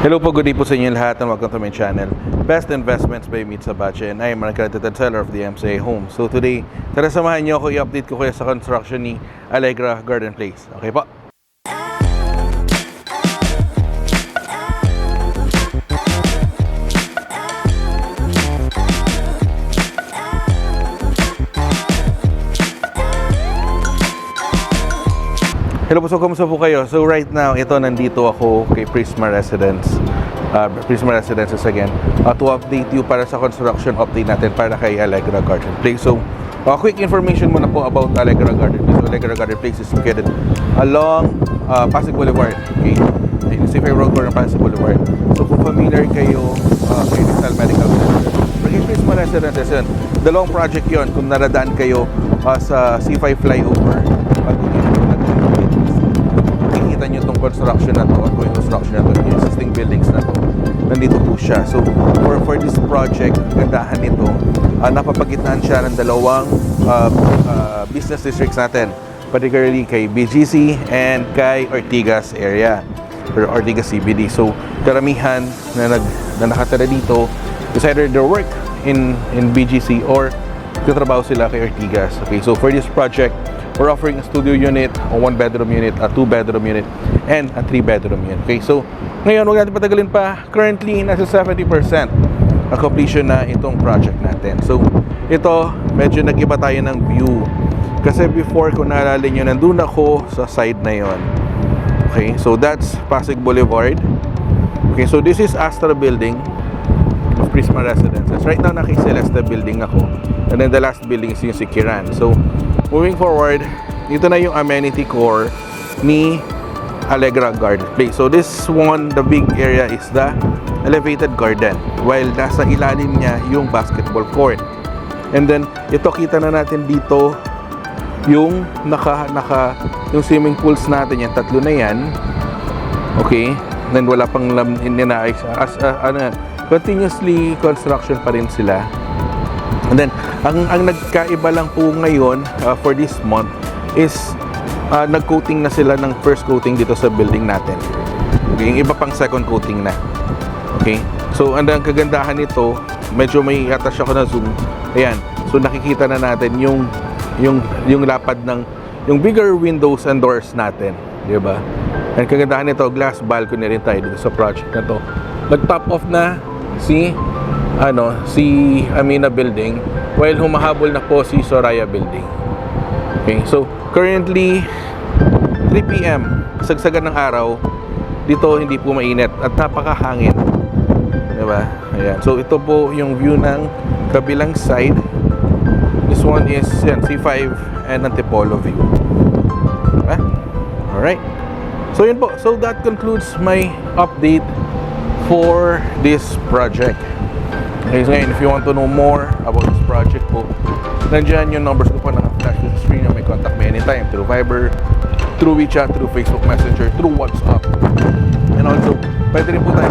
Hello po, good day po sa inyo lahat and welcome to my channel, Best Investments by Meet Sabache, and I am an accredited seller of DMCI Homes. So today, tara samahan niyo ako, i-update ko kayo sa construction ni Allegra Garden Place. Okay po? Hello po, so kumusta po kayo? So right now, nandito ako kay Prisma Residences again to update you para sa construction update natin para kay Allegra Garden Place. So quick information muna po about Allegra Garden Place. So, Allegra Garden Place is located along Pasig Boulevard, okay? Sa Road corner ng Pasig Boulevard. So kung familiar kayo kay Rizal Medical Center, kay Prisma Residences yun, dalawang project yon. Kung naradaan kayo sa C5 flyover, makikita nyo itong construction na to, ongoing construction na to, yung existing buildings na to, nandito po siya. So for this project, gandahan nito, napapagitnaan siya ng dalawang business districts natin, particularly kay BGC and kay Ortigas area, or Ortigas CBD. So karamihan na nakatira dito is either their work in BGC or trabaho sila kay Ortigas. Okay, so for this project, we're offering a studio unit, a 1-bedroom unit, a 2-bedroom unit, and a 3-bedroom unit. Okay, so ngayon, huwag natin patagalin pa. Currently, nasa 70% ang completion na itong project natin. So ito, medyo nag-iba tayo ng view. Kasi before, kung naalala nyo, nandun ako sa side na yon. Okay, so that's Pasig Boulevard. Okay, so this is Astra Building of Prisma Residences. Right now, naki-Celeste Building ako. And then the last building is yung Sikiran. So moving forward, ito na yung amenity core ni Allegra Garden Place. So this one, the big area is the elevated garden, while nasa ilalim niya yung basketball court. And then ito, kita na natin dito yung yung swimming pools natin, yung tatlo na yan. Okay, then wala pang continuously construction pa rin sila. And then, ang nagkaiba lang po ngayon for this month is nag-coating na sila ng first coating dito sa building natin. Okay, yung iba pang second coating na. Okay, so ang kagandahan nito, medyo may attach ako na zoom. Ayan, so nakikita na natin yung lapad ng yung bigger windows and doors natin, di ba? Ang kagandahan nito, glass balcony rin tayo dito sa project na to. Nag-top off na si Amina Building, while humahabol na po si Soraya Building. Okay, so currently 3 PM, kasagsagan ng araw dito, hindi po mainit at napakahangin, diba? Ayan, so ito po yung view ng kabilang side. This one is C5 and Antipolo view. Diba? Alright, so yun po. So that concludes my update for this project. Okay, so ngayon, if you want to know more about this project po, nandiyan yung numbers ko po naka-flash sa screen. May contact me anytime through Viber, through WeChat, through Facebook Messenger, through WhatsApp. And also, pwede rin po tayo